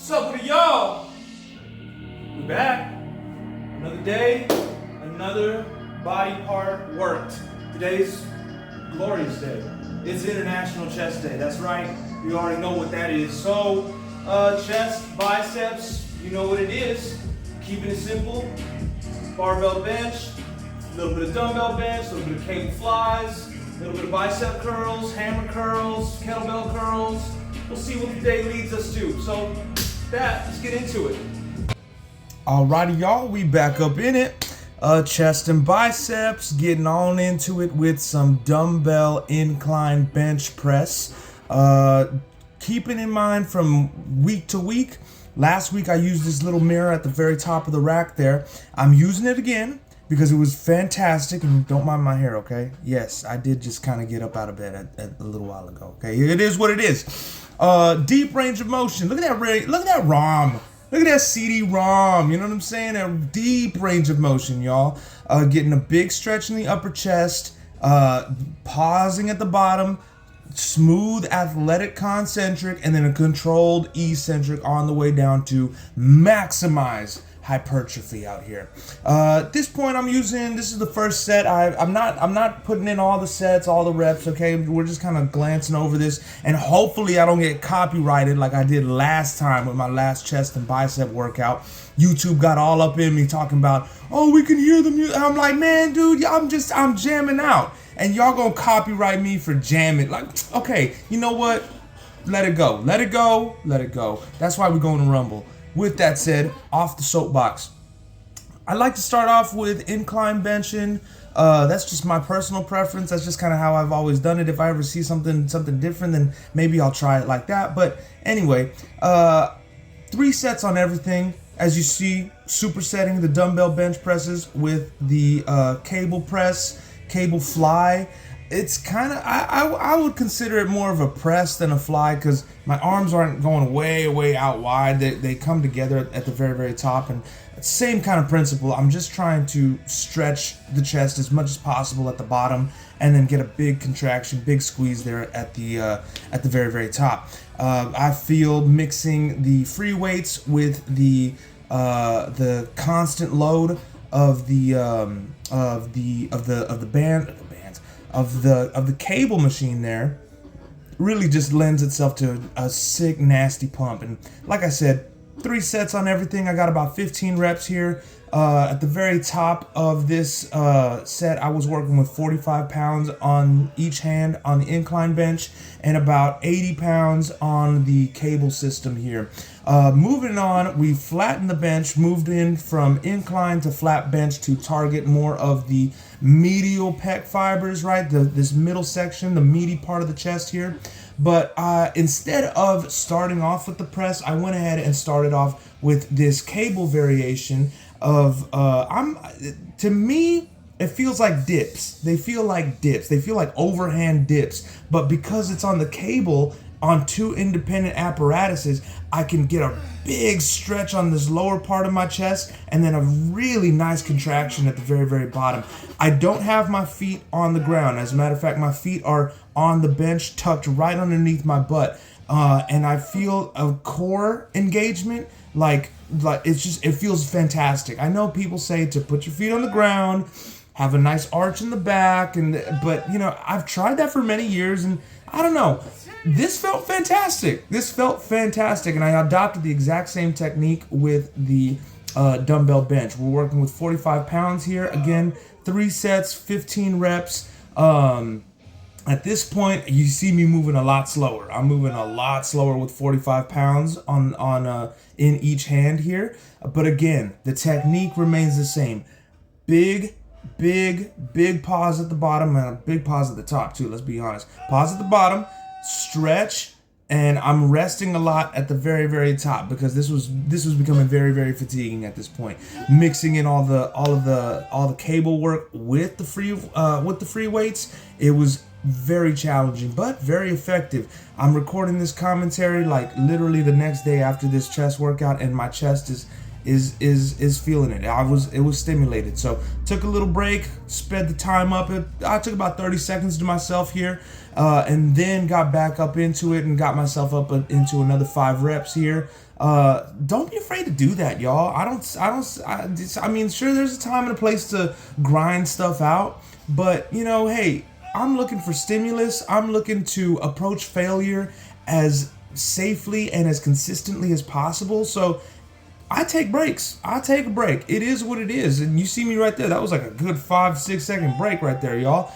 What's up with y'all? We back. Another day, another body part worked. Today's glorious day. It's International Chest Day. That's right. You already know what that is. So, chest, biceps, you know what it is. Keeping it simple. Barbell bench, a little bit of dumbbell bench, a little bit of cable flies, a little bit of bicep curls, hammer curls, kettlebell curls. We'll see what the day leads us to. So, let's get into it. Alrighty, y'all, we back up in it. Chest and biceps, getting on into it with some dumbbell incline bench press. Keeping in mind from week to week, last week I used this little mirror at the very top of the rack there. I'm using it again because it was fantastic, and don't mind my hair, okay? Yes, I did just kind of get up out of bed a little while ago, okay? It is what it is. Deep range of motion. Look at that ROM. Look at that CD-ROM. You know what I'm saying? A deep range of motion, y'all. Getting a big stretch in the upper chest. Pausing at the bottom. Smooth, athletic, concentric, and then a controlled eccentric on the way down to maximize hypertrophy out here. At this point, this is the first set. I'm not putting in all the sets, all the reps, okay? We're just kind of glancing over this, and hopefully I don't get copyrighted like I did last time with my last chest and bicep workout. YouTube got all up in me talking about, oh, we can hear the music. I'm like, man, dude, I'm jamming out, and y'all gonna copyright me for jamming. Like, okay, you know what? Let it go. Let it go. Let it go. That's why we're going to Rumble. With that said, off the soapbox, I like to start off with incline benching. That's just my personal preference. That's just kind of how I've always done it. If I ever see something different, then maybe I'll try it like that. But anyway, 3 sets on everything. As you see, supersetting the dumbbell bench presses with the cable press, cable fly. It's kind of, I would consider it more of a press than a fly because my arms aren't going way out wide. They come together at the very top, and same kind of principle. I'm just trying to stretch the chest as much as possible at the bottom and then get a big contraction, big squeeze there at the very top. I feel mixing the free weights with the constant load of the cable machine there really just lends itself to a sick, nasty pump. And like I said, 3 sets on everything. I got about 15 reps here. At the very top of this set, I was working with 45 pounds on each hand on the incline bench and about 80 pounds on the cable system here. Moving on, we flattened the bench, moved in from incline to flat bench to target more of the medial pec fibers, right? This middle section, the meaty part of the chest here. But instead of starting off with the press, I went ahead and started off with this cable variation of, to me, it feels like dips. They feel like dips. They feel like overhand dips. But because it's on the cable, on 2 independent apparatuses, I can get a big stretch on this lower part of my chest and then a really nice contraction at the very bottom. I don't have my feet on the ground. As a matter of fact, my feet are on the bench tucked right underneath my butt. And I feel a core engagement like it feels fantastic. I know people say to put your feet on the ground, have a nice arch in the back, but you know, I've tried that for many years and I don't know. This felt fantastic. And I adopted the exact same technique with the dumbbell bench. We're working with 45 pounds here. Again, 3 sets, 15 reps. At this point, you see me moving a lot slower. I'm moving a lot slower with 45 pounds in each hand here. But again, the technique remains the same. Big pause at the bottom and a big pause at the top too. Let's be honest. Pause at the bottom, stretch, and I'm resting a lot at the very top because this was becoming very fatiguing at this point. Mixing in all the cable work with the free weights, it was very challenging but very effective. I'm recording this commentary like literally the next day after this chest workout, and my chest is is feeling it. It was stimulated. So took a little break, sped the time up. I took about 30 seconds to myself here, and then got back up into it and got myself up into another 5 reps here. Don't be afraid to do that, y'all. I mean, sure, there's a time and a place to grind stuff out, but you know, hey, I'm looking for stimulus. I'm looking to approach failure as safely and as consistently as possible. So I take breaks. I take a break. It is what it is. And you see me right there. That was like a good 5-6 second break right there, y'all.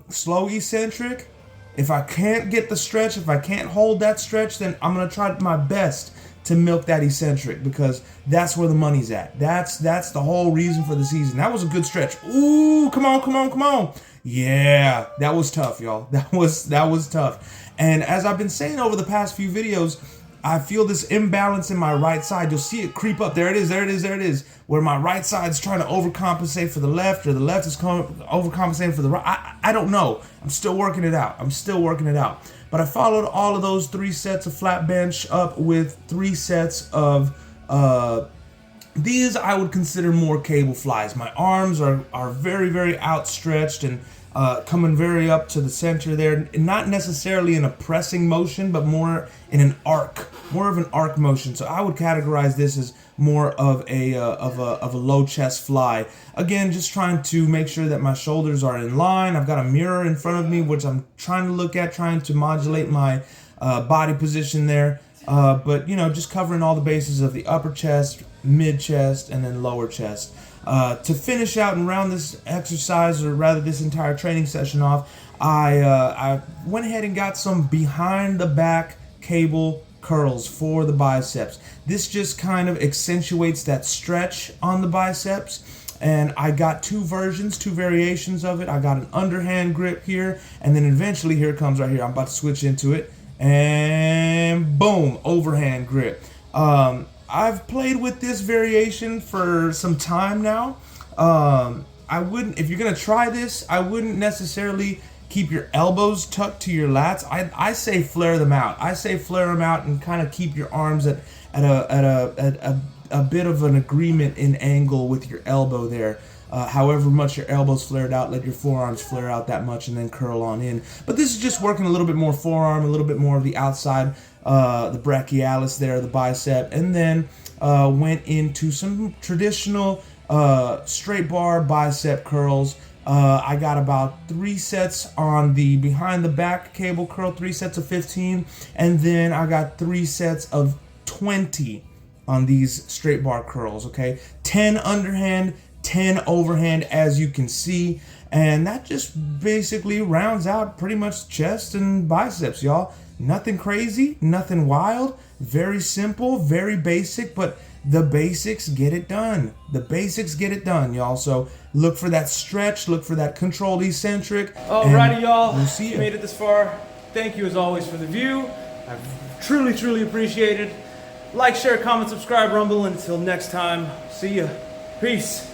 Slow eccentric. If I can't get the stretch, if I can't hold that stretch, then I'm going to try my best to milk that eccentric, because that's where the money's at. That's the whole reason for the season. That was a good stretch. Ooh, come on. Yeah, that was tough, y'all. That was tough. And as I've been saying over the past few videos, I feel this imbalance in my right side. You'll see it creep up. There it is. Where my right side's trying to overcompensate for the left, or the left is overcompensating for the right. I don't know. I'm still working it out. But I followed all of those 3 sets of flat bench up with 3 sets of these I would consider more cable flies. My arms are very, very outstretched and coming very up to the center there. Not necessarily in a pressing motion, but more in an arc, more of an arc motion. So I would categorize this as more of a low chest fly. Again, just trying to make sure that my shoulders are in line. I've got a mirror in front of me, which I'm trying to look at, trying to modulate my body position there. But you know, just covering all the bases of the upper chest, mid chest, and then lower chest. To finish out and round this exercise, or rather this entire training session off, I went ahead and got some behind the back cable curls for the biceps. This just kind of accentuates that stretch on the biceps. And I got 2 variations of it. I got an underhand grip here, and then eventually here it comes right here. I'm about to switch into it, and boom, overhand grip. I've played with this variation for some time now. If you're gonna try this, I wouldn't necessarily keep your elbows tucked to your lats. I say flare them out. And kind of keep your arms at a bit of an agreement in angle with your elbow there. However much your elbows flared out, let your forearms flare out that much, and then curl on in. But this is just working a little bit more forearm, a little bit more of the outside, the brachialis there, the bicep, and then went into some traditional straight bar bicep curls. I got about 3 sets on the behind the back cable curl, 3 sets of 15, and then I got 3 sets of 20 on these straight bar curls, okay? 10 underhand, 10 overhand, as you can see, and that just basically rounds out pretty much chest and biceps, y'all. Nothing crazy, nothing wild, very simple, very basic, but the basics get it done. Y'all. So look for that stretch, look for that controlled eccentric. Alrighty, y'all. We'll see you. Made it this far. Thank you as always for the view. I truly appreciate it. Like, share, comment, subscribe, rumble. Until next time, see ya. Peace.